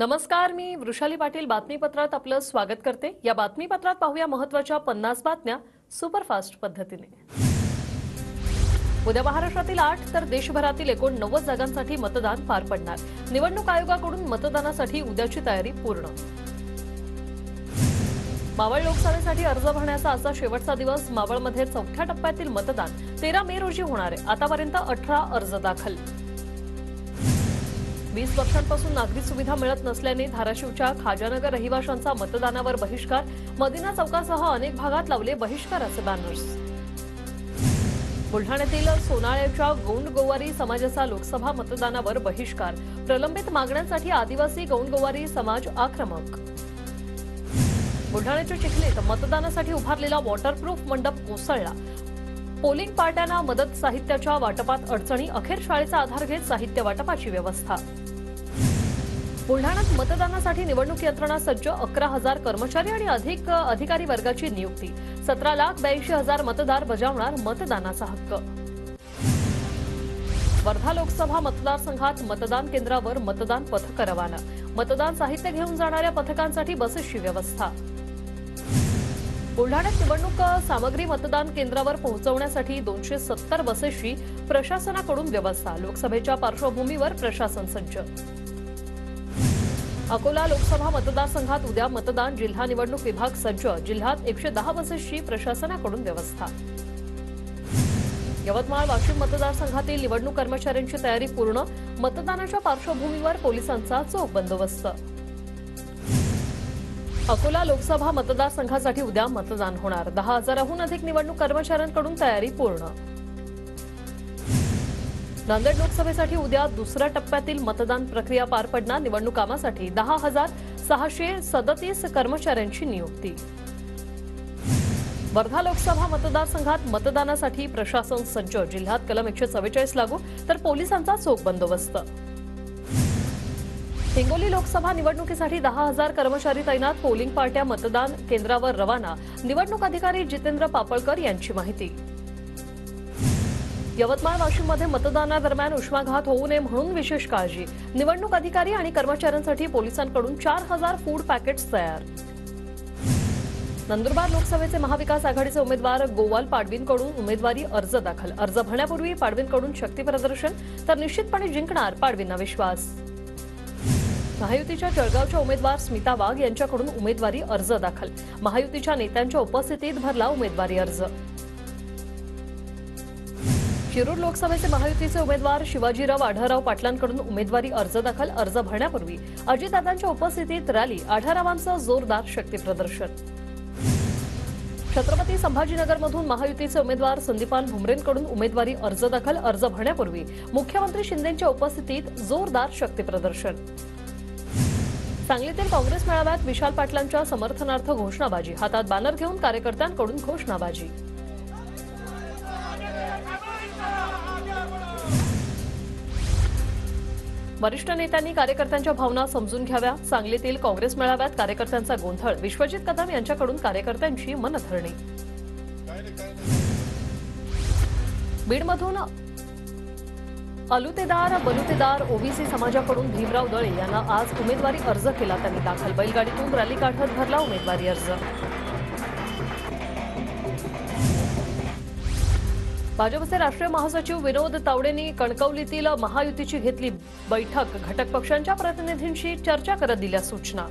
नमस्कार, मी वृषाली पाटील बातमीपत्रात आपलं स्वागत करते। या बातमीपत्रात पाहूया महत्त्वाच्या 50 बातम्या सुपरफास्ट पद्धतीने। उद्या महाराष्ट्रातील 8 तर देशभरातील एकूण 90 जागांसाठी मतदान पार पडणार। निवडणूक आयोगाकडून मतदानासाठी उद्याची तयारी पूर्ण। मावळ लोकसभेसाठी अर्ज भरण्याचा आजचा शेवटचा दिवस। मावळमध्ये चौथ्या टप्प्यातील मतदान 13 मे रोजी होणार आहे। आतापर्यंत 18 अर्ज दाखल। 20 वर्षांपासून नागरी सुविधा मिळत नसल्याने धाराशिवच्या खाजानगर रहिवाशांचा मतदानावर बहिष्कार। मदिना चौकासह अनेक भागात लावले बहिष्काराचे बॅनर्स। बुलढाण्यातील सोनाळ्याच्या गौंडगोवारी समाजाचा लोकसभा मतदानावर बहिष्कार। प्रलंबित मागण्यांसाठी आदिवासी गौंडगोवारी समाज आक्रमक। बुलढाण्याच्या चिखलीत मतदानासाठी उभारलेला वॉटरप्रूफ मंडप कोसळला। पोलिंग पार्ट्यांना मदत साहित्याच्या वाटपात अडचणी। अखेर शाळेचा आधार घेत साहित्य वाटपाची व्यवस्था। बुलढाण्यात मतदानासाठी निवडणूक यंत्रणा सज्ज। 11,000 कर्मचारी आणि अधिकारी वर्गाची नियुक्ती। 17,82,000 मतदार बजावणार मतदानाचा हक्क। वर्धा लोकसभा मतदारसंघात मतदान केंद्रावर मतदान पथक रवाना। मतदान साहित्य घेऊन जाणाऱ्या पथकांसाठी बसेसची व्यवस्था। बुलढाण्यात निवडणूक सामग्री मतदान केंद्रावर पोहोचवण्यासाठी 270 बसेसची प्रशासनाकडून व्यवस्था। लोकसभेच्या पार्श्वभूमीवर प्रशासन सज्ज। अकोला लोकसभा मतदारसंघात उद्या मतदान। जिल्हा निवडणूक विभाग सज्ज। जिल्ह्यात 110 बसेसची प्रशासनाकडून व्यवस्था। यवतमाळ वाशिम मतदारसंघातील निवडणूक कर्मचाऱ्यांची तयारी पूर्ण। मतदानाच्या पार्श्वभूमीवर पोलिसांचा चोख बंदोबस्त। अकोला लोकसभा मतदारसंघासाठी उद्या मतदान होणार। 10,000हून अधिक निवडणूक कर्मचाऱ्यांकडून तयारी पूर्ण। नांदेड लोकसभेसाठी उद्या दुसऱ्या टप्प्यातील मतदान प्रक्रिया पार पडणार। निवडणूक कामासाठी 10,637 कर्मचाऱ्यांची नियुक्ती। वर्धा लोकसभा मतदारसंघात मतदानासाठी प्रशासन सज्ज। जिल्ह्यात कलम 144 लागू तर पोलिसांचा चोख बंदोबस्त। हिंगोली लोकसभा निवडणुकीसाठी 10,000 कर्मचारी तैनात। पोलिंग पार्ट्या मतदान केंद्रावर रवाना। निवडणूक अधिकारी जितेंद्र पापळकर यांची माहिती। यवतमाळ वाशिममध्ये मतदानादरम्यान उष्माघात होऊ नये म्हणून विशेष काळजी। निवडणूक अधिकारी आणि कर्मचाऱ्यांसाठी पोलिसांकडून 4,000 फूड पॅकेट्स तयार। नंदुरबार लोकसभेचे महाविकास आघाडीचे उमेदवार गोवाल पाडवींकडून उमेदवारी अर्ज दाखल। अर्ज भरण्यापूर्वी पाडवींकडून शक्ती प्रदर्शन तर निश्चितपणे जिंकणार पाडवींना विश्वास। महायुतीच्या जळगावच्या उमेदवार स्मिता वाघ यांच्याकडून उमेदवारी अर्ज दाखल। महायुतीच्या नेत्यांच्या उपस्थितीत भरला उमेदवारी अर्ज। शिरूर लोकसभेचे महायुतीचे उमेदवार शिवाजीराव आढळराव पाटलांकडून उमेदवारी अर्ज दाखल। अर्ज भरण्यापूर्वी अजितदादांच्या उपस्थितीत रॅली। आढळरावांचं जोरदार शक्ती प्रदर्शन। छत्रपती संभाजीनगरमधून महायुतीचे उमेदवार संदीपान भुमरेंकडून उमेदवारी अर्ज दाखल। अर्ज भरण्यापूर्वी मुख्यमंत्री शिंदेंच्या उपस्थितीत जोरदार शक्ती प्रदर्शन। सांगलीतील काँग्रेस मेळाव्यात विशाल पाटलांच्या समर्थनार्थ घोषणाबाजी। हातात बॅनर घेऊन कार्यकर्त्यांकडून घोषणाबाजी। वरिष्ठ नेत्यांनी कार्यकर्त्यांच्या भावना समजून घ्याव्या। सांगलीतील काँग्रेस मेळाव्यात कार्यकर्त्यांचा गोंधळ। विश्वजित कदम यांच्याकडून कार्यकर्त्यांची मनधरणी। बीडमधून अलुतेदार बलुतेदार ओबीसी समाजाकडून भीमराव दळे यांना आज उमेदवारी अर्ज केला त्यांनी दाखल। बैलगाडीतून रॅली काढत भरला उमेदवारी अर्ज। भाजपचे राष्ट्रीय महासचिव विनोद तावडेंनी कणकवलीतील महायुतीची घेतली बैठक। घटक पक्षांच्या प्रतिनिधींशी चर्चा करत दिल्या सूचना।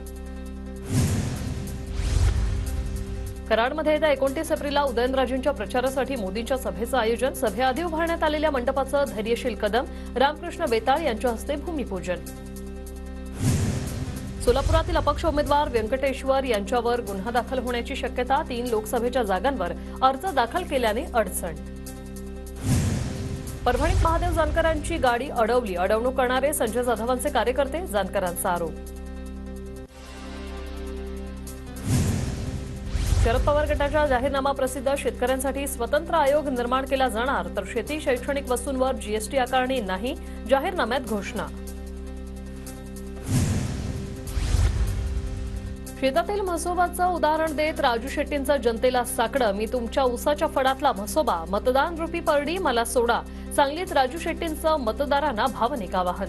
कराडमध्ये येत्या 29 एप्रिलला उदयनराजेंच्या प्रचारासाठी मोदींच्या सभेचं आयोजन। सभेआधी उभारण्यात आलेल्या मंडपाचं धैर्यशील कदम रामकृष्ण बेताळ यांच्या हस्ते भूमिपूजन। सोलापुरातील अपक्ष उमेदवार व्यंकटेश्वर यांच्यावर गुन्हा दाखल होण्याची शक्यता। 3 लोकसभेच्या जागांवर अर्ज दाखल केल्याने अडचण। परभणीत महादेव जानकरांची गाडी अडवली। अडवणूक करणारे संजय जाधवांचे कार्यकर्ते। जानकरांचा आरोप। शरद पवार गटाच्या जाहीरनामा प्रसिद्ध। शेतकऱ्यांसाठी स्वतंत्र आयोग निर्माण केला जाणार तर शेती शैक्षणिक वस्तूंवर जीएसटी आकारणी नाही। जाहीरनाम्यात घोषणा। शेतातील म्हसोबाचं उदाहरण देत राजू शेट्टींचं जनतेला साकडं। मी तुमच्या ऊसाच्या फडातला म्हसोबा। मतदान रूपी परडी मला सोडा। सांगलीत राजू शेट्टींचं मतदारांना भावनिक आवाहन।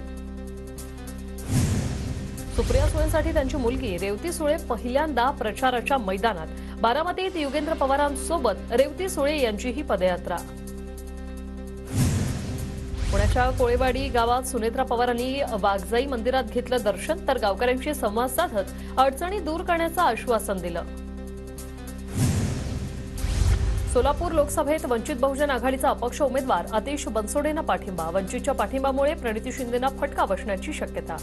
सुप्रिया सुळेंसाठी त्यांची मुलगी रेवती सुळे पहिल्यांदा प्रचाराच्या मैदानात। बारामतीत युगेंद्र पवारांसोबत रेवती सुळे यांचीही पदयात्रा। पुण्याच्या कोळेवाडी गावात सुनेत्रा पवारांनी वाघजाई मंदिरात घेतलं दर्शन, तर गावकऱ्यांशी संवाद साधत अडचणी दूर करण्याचं आश्वासन दिलं। सोलापूर लोकसभेत वंचित बहुजन आघाडीचा अपक्ष उमेदवार आतिश बनसोडेंना पाठिंबा। वंचितच्या पाठिंब्यामुळे प्रणिती शिंदेंना फटका बसण्याची शक्यता।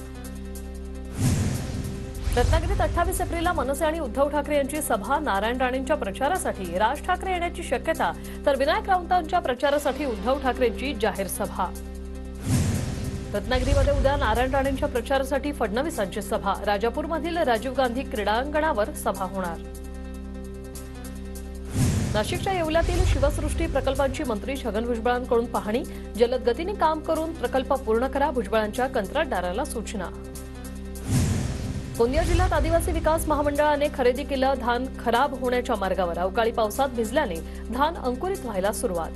रत्नागिरीत 28 एप्रिलला मनसे आणि उद्धव ठाकरे यांची सभा। नारायण राणेंच्या प्रचारासाठी राज ठाकरे येण्याची शक्यता, तर विनायक राऊतांच्या प्रचारासाठी उद्धव ठाकरेंची जाहीर सभा। रत्नागिरीमध्ये उद्या नारायण राणेंच्या प्रचारासाठी फडणवीसांची सभा। राजापूरमधील राजीव गांधी क्रीडांगणावर सभा होणार। नाशिकच्या येवल्यातील शिवसृष्टी प्रकल्पांची मंत्री छगन भुजबळांकडून पाहणी। जलद गतीने काम करून प्रकल्प पूर्ण करा, भुजबळांच्या कंत्राटदाराला सूचना। गोंदिया जिल्ह्यात आदिवासी विकास महामंडळाने खरेदी केलं धान खराब होण्याच्या मार्गावर। अवकाळी पावसात भिजल्याने धान अंकुरित व्हायला सुरुवात।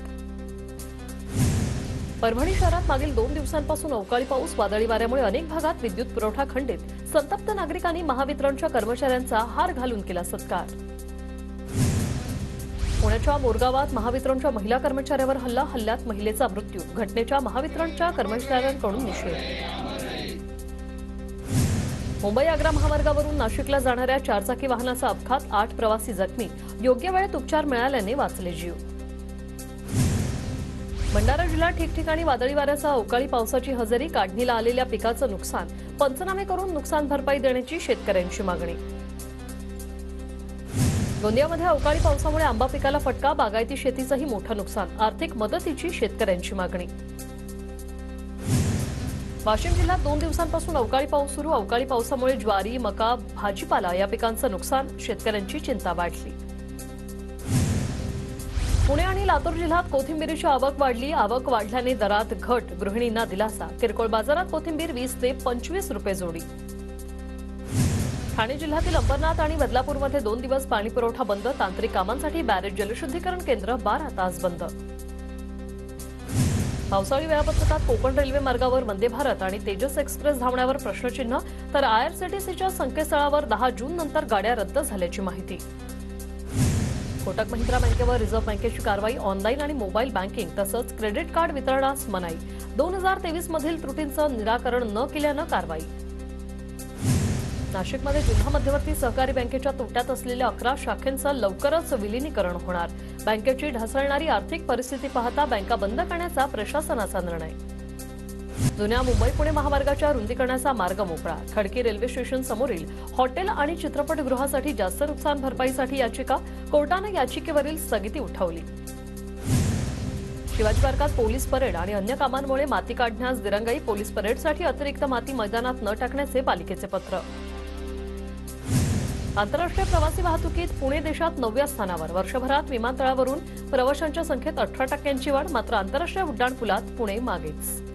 परभणी शहरात मागील 2 दिवसांपासून अवकाळी पाऊस, वादळी वाऱ्यामुळे अनेक भागात विद्युत पुरवठा खंडित। संतप्त नागरिकांनी महावितरणच्या कर्मचाऱ्यांचा हार घालून केला सत्कार। पुण्याच्या मोरगावात महावितरणच्या महिला कर्मचाऱ्यावर हल्ला, हल्ल्यात महिलेचा मृत्यू। घटनेच्या महावितरणच्या कर्मचाऱ्यांकडून निषेध। मुंबई आग्रा महामार्गावरून नाशिकला जाणाऱ्या 4 चाकी वाहनाचा अपघात, 8 प्रवासी जखमी। योग्य वेळेत उपचार मिळाल्याने वाचले जीव। भंडारा जिल्ह्यात ठिकठिकाणी वादळी वाऱ्यासह अवकाळी पावसाची हजेरी। काढणीला आलेल्या पिकाचं नुकसान, पंचनामे करून नुकसान भरपाई देण्याची शेतकऱ्यांची मागणी। गोंदियामध्ये अवकाळी पावसामुळे आंबा पिकाला फटका, बागायती शेतीचंही मोठं नुकसान। आर्थिक मदतीची शेतकऱ्यांची मागणी। वाशिम जिल्ह्यात 2 दिवसांपासून अवकाळी पाऊस सुरू। अवकाळी पावसामुळे ज्वारी, मका, भाजीपाला या पिकांचं नुकसान, शेतकऱ्यांची चिंता वाढली। पुणे आणि लातूर जिल्ह्यात कोथिंबीरीची आवक वाढली। आवक वाढल्याने दरात घट, गृहिणींना दिलासा। किरकोळ बाजारात कोथिंबीर 20 ते 25 रुपये जोडी। ठाणे जिल्ह्यातील अंबरनाथ आणि बदलापूरमध्ये 2 दिवस पाणीपुरवठा बंद। तांत्रिक कामांसाठी बॅरेज जलशुद्धीकरण केंद्र 12 तास बंद। पावसाळी वेळापत्रकात कोकण रेल्वे मार्गावर वंदे भारत आणि तेजस एक्सप्रेस धावण्यावर प्रश्नचिन्ह, तर आयआरसीटीसीच्या संकेतस्थळावर 10 जून नंतर गाड्या रद्द झाल्याची माहिती। कोटक महिंद्रा बँकेवर रिझर्व्ह बँकेची कारवाई। ऑनलाईन आणि मोबाईल बँकिंग तसंच क्रेडिट कार्ड वितरणास मनाई। 2023 मधील त्रुटींचं निराकरण न केल्यानं कारवाई। नाशिकमध्ये जिल्हा मध्यवर्ती सहकारी बँकेच्या तोट्यात असलेल्या 11 शाखेंचं लवकरच विलीनीकरण होणार। बँकेची ढासळणारी आर्थिक परिस्थिती पाहता बँका बंद करण्याचा प्रशासनाचा निर्णय। जुन्या मुंबई पुणे महामार्गाच्या रुंदीकरणाचा मार्ग मोकळा। खडकी रेल्वे स्टेशन समोरील हॉटेल आणि चित्रपटगृहासाठी जास्त नुकसान भरपाईसाठी याचिका, कोर्टाने याचिकेवरील स्थगिती उठवली। शिवाजी पार्कात पोलीस परेड आणि अन्य कामांमुळे माती काढण्यास दिरंगाई। पोलीस परेडसाठी अतिरिक्त माती मैदानात न टाकण्याचे पालिकेचे पत्र। आंतरराष्ट्रीय प्रवासी वाहतुकीत पुणे देशात 9व्या स्थानावर। वर्षभरात विमानतळावरून प्रवाशांच्या संख्येत 18% वाढ, मात्र आंतरराष्ट्रीय उड्डाणपुलात पुणे मागेच।